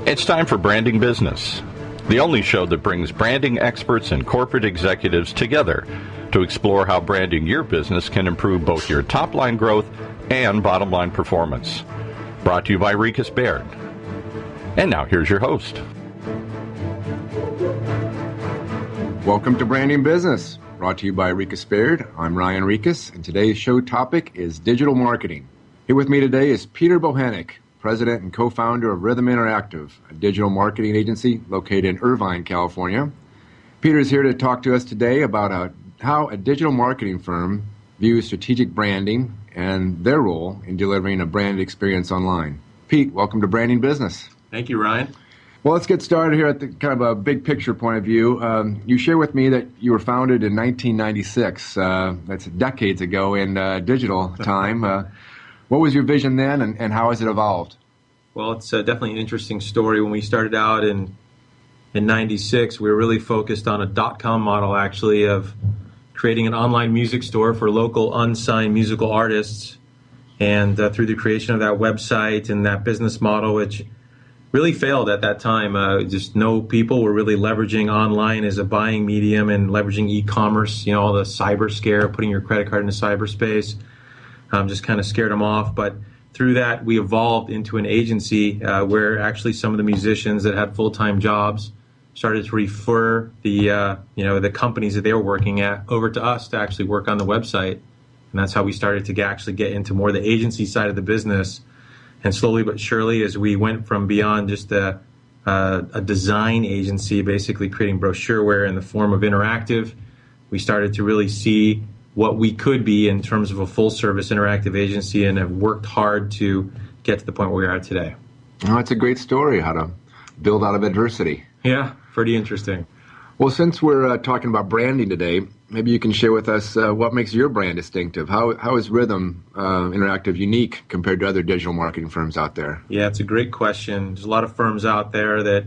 It's time for Branding Business, the only show that brings branding experts and corporate executives together to explore how branding your business can improve both your top-line growth and bottom-line performance. Brought to you by Rieches Baird. And now here's your host. Welcome to Branding Business, brought to you by Rieches Baird. I'm Ryan Rieches, and today's show topic is digital marketing. Here with me today is Peter Bohenek, President and co-founder of Rhythm Interactive, a digital marketing agency located in Irvine, California. Peter is here to talk to us today about how a digital marketing firm views strategic branding and their role in delivering a branded experience online. Pete, welcome to Branding Business. Thank you, Ryan. Well, let's get started here at the kind of a big picture point of view. You share with me that you were founded in 1996. That's decades ago in digital time. What was your vision then, and how has it evolved? Well, it's definitely an interesting story. When we started out in 96, we were really focused on a .com model, actually, of creating an online music store for local unsigned musical artists. And through the creation of that website and that business model, which really failed at that time, just no people were really leveraging online as a buying medium and leveraging e-commerce, all the cyber scare, putting your credit card into cyberspace. Just kind of scared them off. But through that, we evolved into an agency where actually some of the musicians that had full-time jobs started to refer the companies that they were working at over to us to actually work on the website. And that's how we started to actually get into more the agency side of the business. And slowly but surely, as we went from beyond just a design agency, basically creating brochureware in the form of interactive, we started to really see what we could be in terms of a full-service interactive agency, and have worked hard to get to the point where we are today. Oh, it's a great story, how to build out of adversity. Yeah, pretty interesting. Well, since we're talking about branding today, maybe you can share with us what makes your brand distinctive. How is Rhythm Interactive unique compared to other digital marketing firms out there? Yeah, it's a great question. There's a lot of firms out there that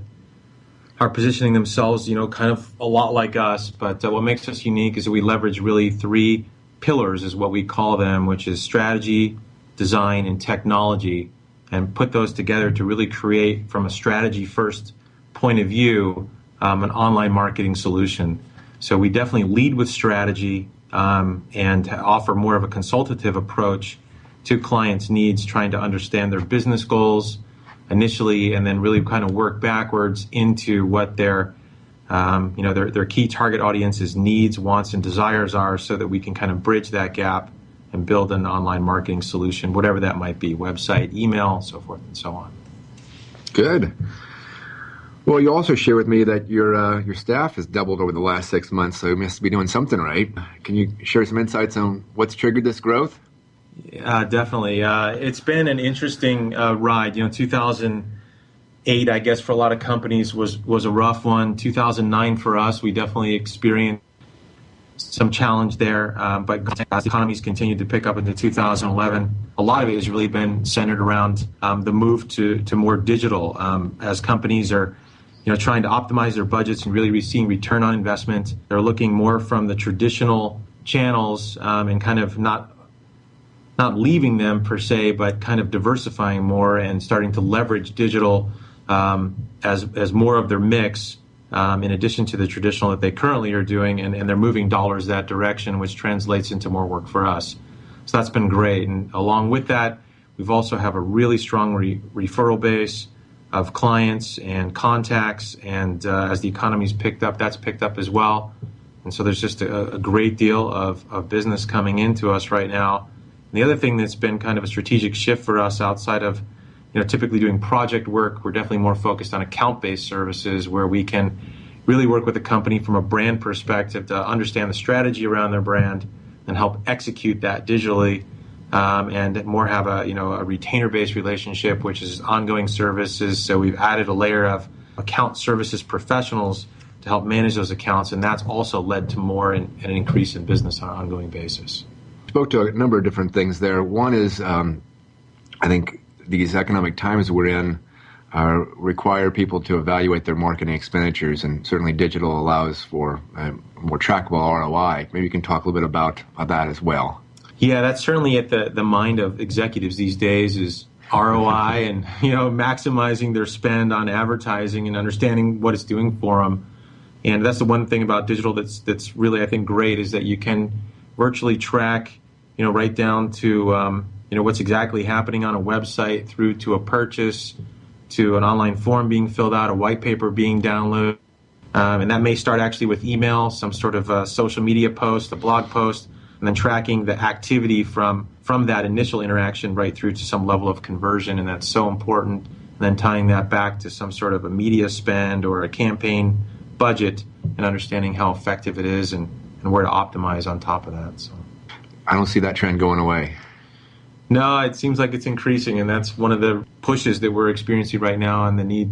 are positioning themselves, kind of a lot like us. But what makes us unique is that we leverage really three pillars, is what we call them, which is strategy, design, and technology, and put those together to really create, from a strategy-first point of view, an online marketing solution. So we definitely lead with strategy and offer more of a consultative approach to clients' needs, trying to understand their business goals initially, and then really kind of work backwards into what their key target audience's needs, wants, and desires are, so that we can kind of bridge that gap and build an online marketing solution, whatever that might be, website, email, so forth and so on. Good. Well, you also share with me that your staff has doubled over the last 6 months, so you must be doing something right. Can you share some insights on what's triggered this growth? Definitely. It's been an interesting ride. 2008, I guess, for a lot of companies was a rough one. 2009 for us, we definitely experienced some challenge there. But as the economies continued to pick up into 2011, a lot of it has really been centered around the move to more digital. As companies are trying to optimize their budgets and really seeing return on investment, they're looking more from the traditional channels and kind of not leaving them per se, but kind of diversifying more and starting to leverage digital as more of their mix, in addition to the traditional that they currently are doing, and they're moving dollars that direction, which translates into more work for us. So that's been great. And along with that, we've also have a really strong referral base of clients and contacts, and as the economy's picked up, that's picked up as well. And so there's just a great deal of business coming into us right now. The other thing that's been kind of a strategic shift for us, outside of typically doing project work, we're definitely more focused on account-based services, where we can really work with a company from a brand perspective to understand the strategy around their brand and help execute that digitally, and more have a retainer-based relationship, which is ongoing services. So we've added a layer of account services professionals to help manage those accounts, and that's also led to more an increase in business on an ongoing basis. Spoke to a number of different things there. One is, I think these economic times we're in require people to evaluate their marketing expenditures, and certainly digital allows for a more trackable ROI. Maybe you can talk a little bit about that as well. Yeah, that's certainly at the mind of executives these days, is ROI and, maximizing their spend on advertising and understanding what it's doing for them. And that's the one thing about digital that's really, I think, great, is that you can virtually track, right down to, what's exactly happening on a website, through to a purchase, to an online form being filled out, a white paper being downloaded. And that may start actually with email, some sort of social media post, a blog post, and then tracking the activity from that initial interaction right through to some level of conversion. And that's so important. And then tying that back to some sort of a media spend or a campaign budget, and understanding how effective it is and where to optimize on top of that. So I don't see that trend going away. No, it seems like it's increasing, and that's one of the pushes that we're experiencing right now, and the need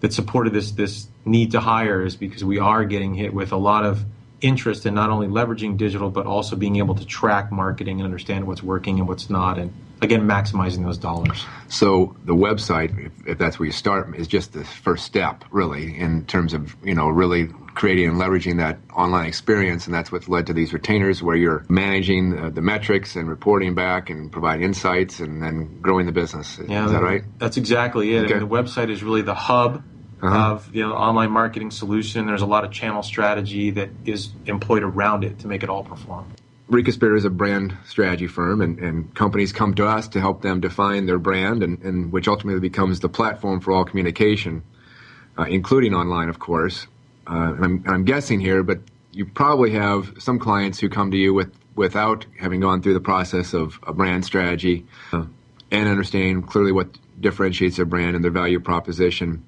that supported this need to hire, is because we are getting hit with a lot of interest in not only leveraging digital, but also being able to track marketing and understand what's working and what's not, and again, maximizing those dollars. So the website, if that's where you start, is just the first step, really, in terms of, really creating and leveraging that online experience, and that's what's led to these retainers where you're managing the metrics and reporting back and providing insights and then growing the business. Is that right? That's exactly it. Okay. And the website is really the hub of the online marketing solution. There's a lot of channel strategy that is employed around it to make it all perform. Rieches Beard is a brand strategy firm, and companies come to us to help them define their brand, and which ultimately becomes the platform for all communication, including online, of course. I'm guessing here, but you probably have some clients who come to you without having gone through the process of a brand strategy and understanding clearly what differentiates their brand and their value proposition.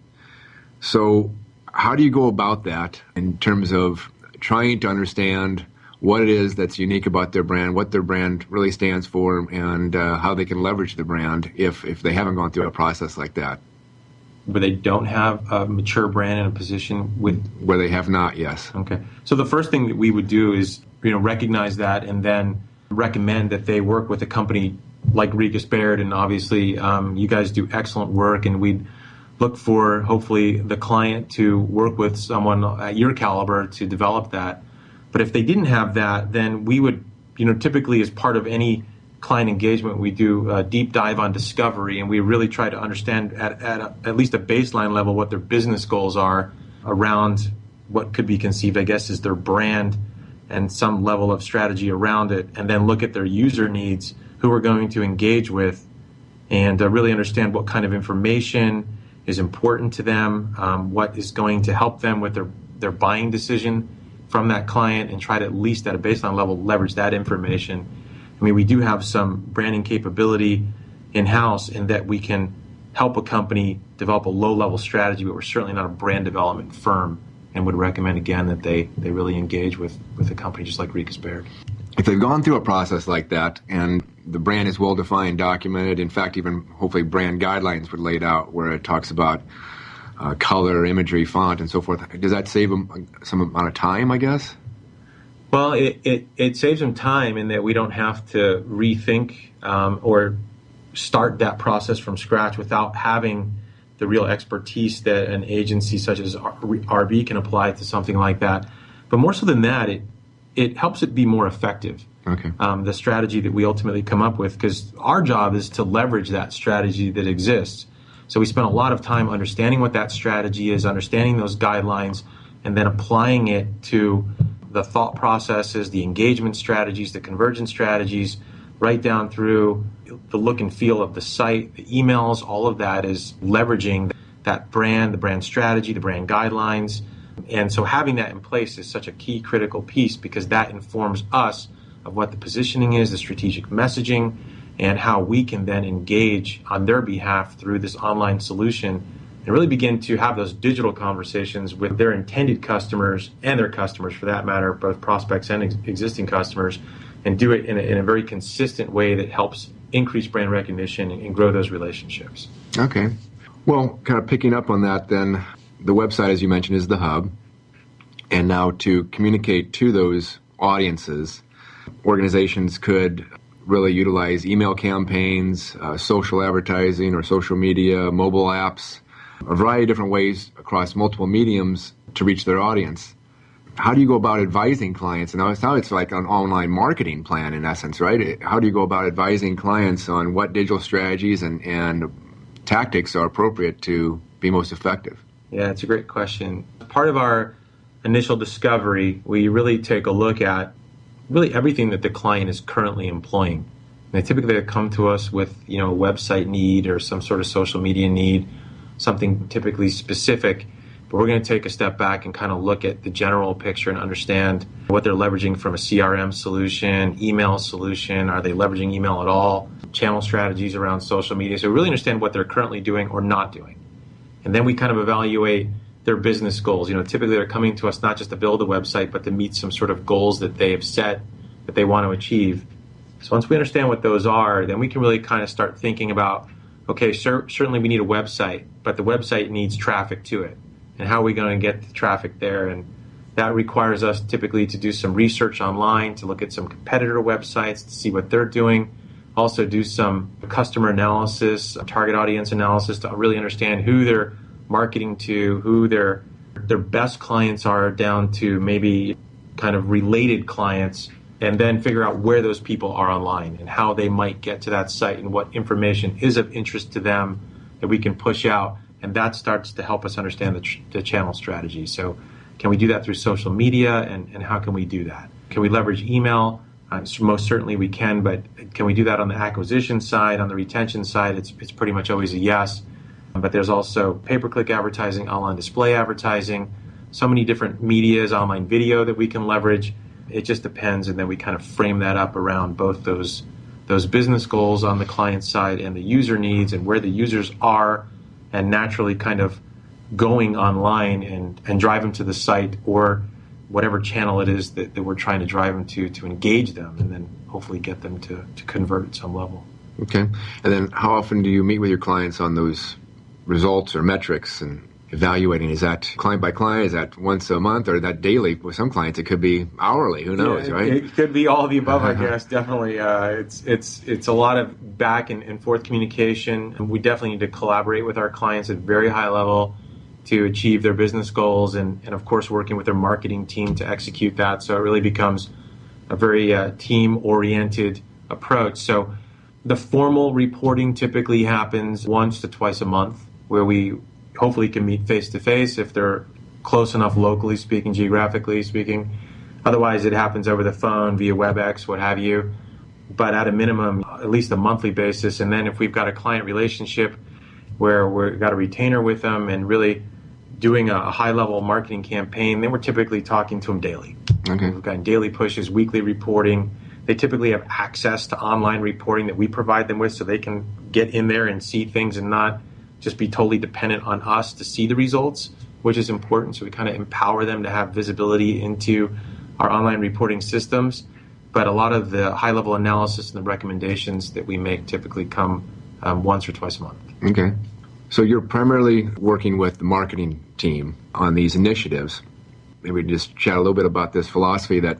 So how do you go about that in terms of trying to understand what it is that's unique about their brand, what their brand really stands for, and how they can leverage the brand if they haven't gone through a process like that? Where they don't have a mature brand in a position with... Where they have not, yes. Okay. So the first thing that we would do is, recognize that, and then recommend that they work with a company like Rieches Beard, and obviously you guys do excellent work, and we'd look for, hopefully, the client to work with someone at your caliber to develop that. But if they didn't have that, then we would, typically as part of any client engagement, we do a deep dive on discovery, and we really try to understand at least a baseline level what their business goals are around what could be conceived, I guess, as their brand and some level of strategy around it, and then look at their user needs, who we're going to engage with, and really understand what kind of information is important to them, what is going to help them with their buying decision from that client, and try to, at least at a baseline level, leverage that information. I mean, we do have some branding capability in-house in that we can help a company develop a low-level strategy, but we're certainly not a brand development firm, and would recommend, again, that they really engage with a company just like Rieches Beard. If they've gone through a process like that and the brand is well-defined, documented, in fact, even hopefully brand guidelines were laid out where it talks about color, imagery, font, and so forth, does that save them some amount of time, I guess? Well, it saves them time in that we don't have to rethink or start that process from scratch without having the real expertise that an agency such as RB can apply to something like that. But more so than that, it helps it be more effective. Okay. The strategy that we ultimately come up with, because our job is to leverage that strategy that exists. So we spend a lot of time understanding what that strategy is, understanding those guidelines, and then applying it to the thought processes, the engagement strategies, the conversion strategies, right down through the look and feel of the site, the emails. All of that is leveraging that brand, the brand strategy, the brand guidelines. And so having that in place is such a key critical piece, because that informs us of what the positioning is, the strategic messaging, and how we can then engage on their behalf through this online solution and really begin to have those digital conversations with their intended customers and their customers, for that matter, both prospects and existing customers, and do it in a very consistent way that helps increase brand recognition and grow those relationships. Okay. Well, kind of picking up on that then, the website, as you mentioned, is the hub. And now to communicate to those audiences, organizations could really utilize email campaigns, social advertising or social media, mobile apps, a variety of different ways across multiple mediums to reach their audience. how do you go about advising clients? And now it's like an online marketing plan in essence, right? How do you go about advising clients on what digital strategies and tactics are appropriate to be most effective? Yeah, it's a great question. Part of our initial discovery, we really take a look at really everything that the client is currently employing. And they come to us with, a website need or some sort of social media need, something typically specific. But we're going to take a step back and kind of look at the general picture and understand what they're leveraging from a CRM solution, email solution. Are they leveraging email at all? Channel strategies around social media. So we really understand what they're currently doing or not doing. And then we kind of evaluate their business goals. Typically they're coming to us not just to build a website, but to meet some sort of goals that they have set that they want to achieve. So once we understand what those are, then we can really kind of start thinking about, okay, certainly we need a website, but the website needs traffic to it. And how are we going to get the traffic there? And that requires us typically to do some research online, to look at some competitor websites, to see what they're doing. Also do some customer analysis, target audience analysis to really understand who they're marketing to, who their best clients are down to maybe kind of related clients, and then figure out where those people are online and how they might get to that site and what information is of interest to them that we can push out. And that starts to help us understand the channel strategy. So can we do that through social media, and how can we do that? Can we leverage email? Most certainly we can, but can we do that on the acquisition side? On the retention side, it's pretty much always a yes. But there's also pay-per-click advertising, online display advertising, so many different medias, online video that we can leverage. It just depends, and then we kind of frame that up around both those business goals on the client side and the user needs and where the users are, and naturally kind of going online and drive them to the site or whatever channel it is that we're trying to drive them to engage them, and then hopefully get them to convert at some level. Okay. And then how often do you meet with your clients on those results or metrics and evaluating? Is that client by client? Is that once a month, or is that daily? With some clients, it could be hourly. Who knows, right? It could be all of the above, I guess. Definitely. It's a lot of back and forth communication. We definitely need to collaborate with our clients at very high level to achieve their business goals, and of course working with their marketing team to execute that. So it really becomes a very team-oriented approach. So the formal reporting typically happens once to twice a month, where we hopefully can meet face-to-face if they're close enough locally speaking, geographically speaking. Otherwise, it happens over the phone, via WebEx, what have you. But at a minimum, at least a monthly basis. And then if we've got a client relationship where we've got a retainer with them and really doing a high-level marketing campaign, then we're typically talking to them daily. Okay. We've got daily pushes, weekly reporting. They typically have access to online reporting that we provide them with, so they can get in there and see things and not just be totally dependent on us to see the results, which is important. So we kind of empower them to have visibility into our online reporting systems. But a lot of the high-level analysis and the recommendations that we make typically come once or twice a month. Okay. So you're primarily working with the marketing team on these initiatives. Maybe we can just chat a little bit about this philosophy that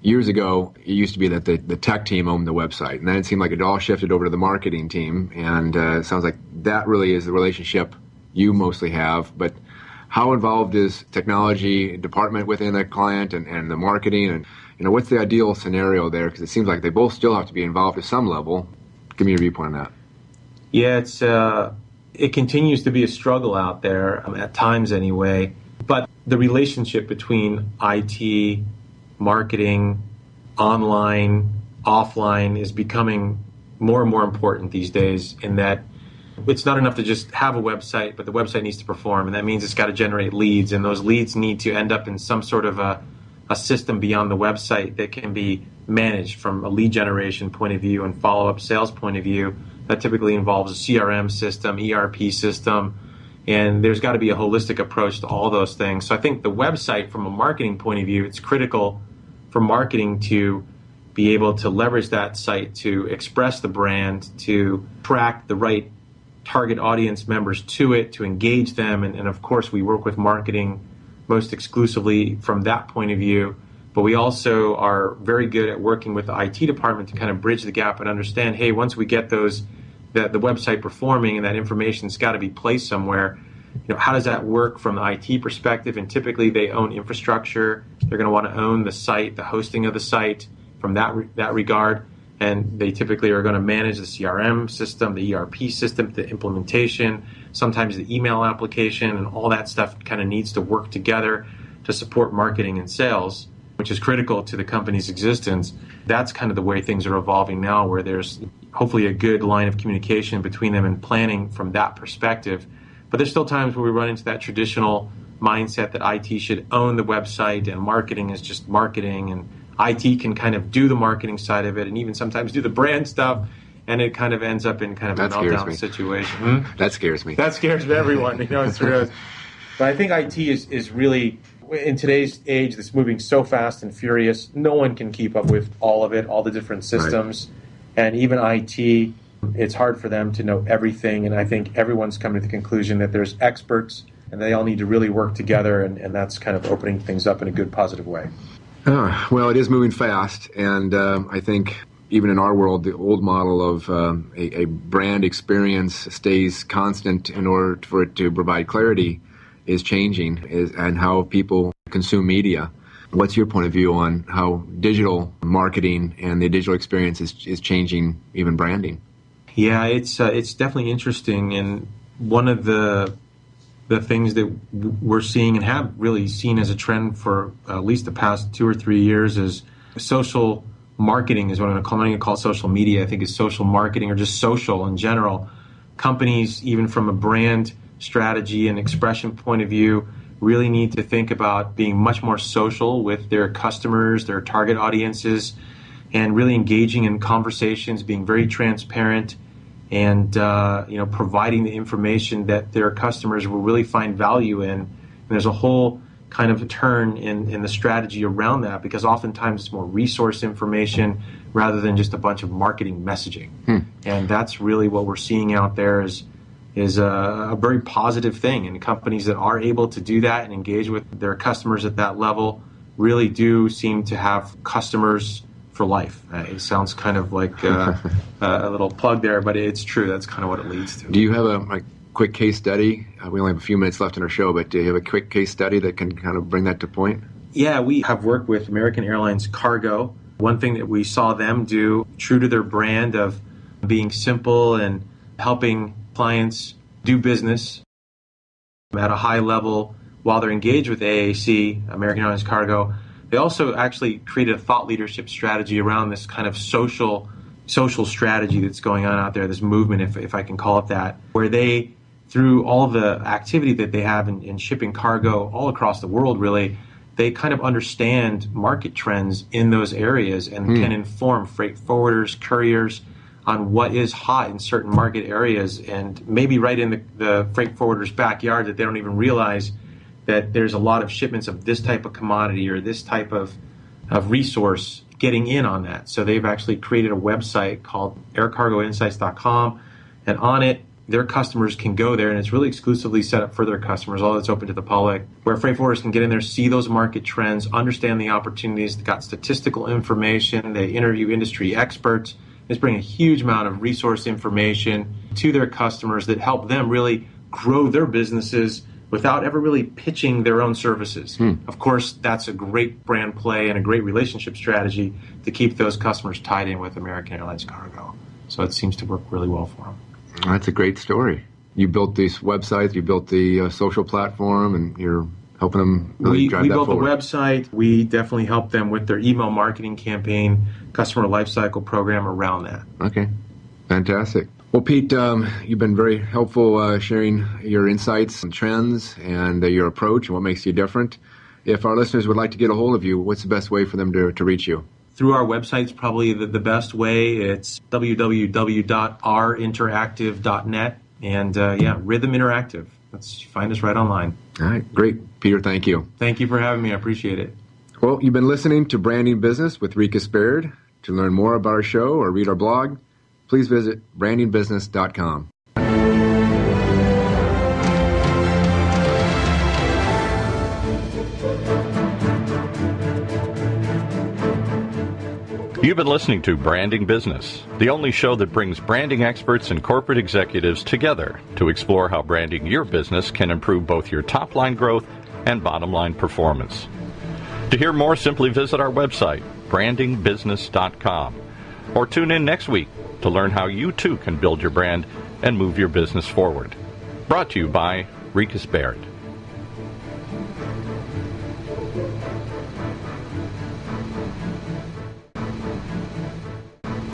years ago, it used to be that the tech team owned the website, and then it seemed like it all shifted over to the marketing team, and it sounds like that really is the relationship you mostly have. But how involved is technology department within a client and the marketing, and what's the ideal scenario there? Because it seems like they both still have to be involved at some level. Give me your viewpoint on that. Yeah, it continues to be a struggle out there, at times anyway, but the relationship between IT, marketing, online, offline is becoming more and more important these days, in that it's not enough to just have a website, but the website needs to perform, and that means it's got to generate leads, and those leads need to end up in some sort of a system beyond the website that can be managed from a lead generation point of view and follow-up sales point of view. That typically involves a CRM system, ERP system, and there's got to be a holistic approach to all those things. So I think the website, from a marketing point of view, it's critical for marketing to be able to leverage that site to express the brand, to attract the right target audience members to it, to engage them. And of course, we work with marketing most exclusively from that point of view. But we also are very good at working with the IT department to kind of bridge the gap and understand, hey, once we get the website performing and that information's got to be placed somewhere, how does that work from the IT perspective? And typically they own infrastructure. They're going to want to own the site, the hosting of the site from that regard. And they typically are going to manage the CRM system, the ERP system, the implementation, sometimes the email application, and all that stuff kind of needs to work together to support marketing and sales, which is critical to the company's existence. That's kind of the way things are evolving now, where there's hopefully a good line of communication between them and planning from that perspective. But there's still times where we run into that traditional mindset that IT should own the website and marketing is just marketing, and IT can kind of do the marketing side of it and even sometimes do the brand stuff, and it kind of ends up in kind of a meltdown situation. That scares me. That scares everyone. It's real. But I think IT is really, in today's age that's moving so fast and furious, no one can keep up with all of it, all the different systems. Right. And even IT, it's hard for them to know everything. And I think everyone's coming to the conclusion that there's experts and they all need to really work together. And that's kind of opening things up in a good, positive way. Well, it is moving fast. And I think even in our world, the old model of a brand experience stays constant in order for it to provide clarity is changing, and how people consume media. What's your point of view on how digital marketing and the digital experience is changing even branding? Yeah, it's definitely interesting, and one of the things that we're seeing and have really seen as a trend for at least the past 2 or 3 years is social marketing is what I'm going to call social media. I think is social marketing, or just social in general. Companies, even from a brand strategy and expression point of view, really need to think about being much more social with their customers, their target audiences, and really engaging in conversations, being very transparent, and providing the information that their customers will really find value in. And there's a whole kind of turn in the strategy around that, because oftentimes it's more resource information rather than just a bunch of marketing messaging. And that's really what we're seeing out there is a very positive thing. And companies that are able to do that and engage with their customers at that level really do seem to have customers for life. It sounds kind of like a little plug there, but it's true. That's kind of what it leads to. Do you have a quick case study? We only have a few minutes left in our show, but do you have a quick case study that can kind of bring that to point? Yeah, we have worked with American Airlines Cargo. One thing that we saw them do, true to their brand of being simple and helping clients do business at a high level while they're engaged with AAC, American Airlines Cargo, they also actually created a thought leadership strategy around this kind of social strategy that's going on out there, this movement, if I can call it that, where they, through all the activity that they have in shipping cargo all across the world, really, they kind of understand market trends in those areas and can inform freight forwarders, couriers on what is hot in certain market areas, and maybe right in the freight forwarder's backyard that they don't even realize that there's a lot of shipments of this type of commodity or this type of resource getting in on that. So they've actually created a website called aircargoinsights.com, and on it, their customers can go there, and it's really exclusively set up for their customers, all that's open to the public, where freight forwarders can get in there, see those market trends, understand the opportunities. They've got statistical information. They interview industry experts. It's bringing a huge amount of resource information to their customers that help them really grow their businesses without ever really pitching their own services. Of course, that's a great brand play and a great relationship strategy to keep those customers tied in with American Airlines Cargo. So it seems to work really well for them. That's a great story. You built these websites, you built the social platform, and you're helping them really drive that forward. We built the website. We definitely helped them with their email marketing campaign, customer lifecycle program around that. Okay, fantastic. Well, Pete, you've been very helpful sharing your insights and trends and your approach and what makes you different. If our listeners would like to get a hold of you, what's the best way for them to reach you? Through our website is probably the best way. It's www.rinteractive.net. And Rhythm Interactive. Find us right online. All right, great. Peter, thank you. Thank you for having me. I appreciate it. Well, you've been listening to Branding Business with Rieches. To learn more about our show or read our blog, please visit brandingbusiness.com. You've been listening to Branding Business, the only show that brings branding experts and corporate executives together to explore how branding your business can improve both your top-line growth and bottom-line performance. To hear more, simply visit our website, brandingbusiness.com, or tune in next week to learn how you too can build your brand and move your business forward. Brought to you by Rieches.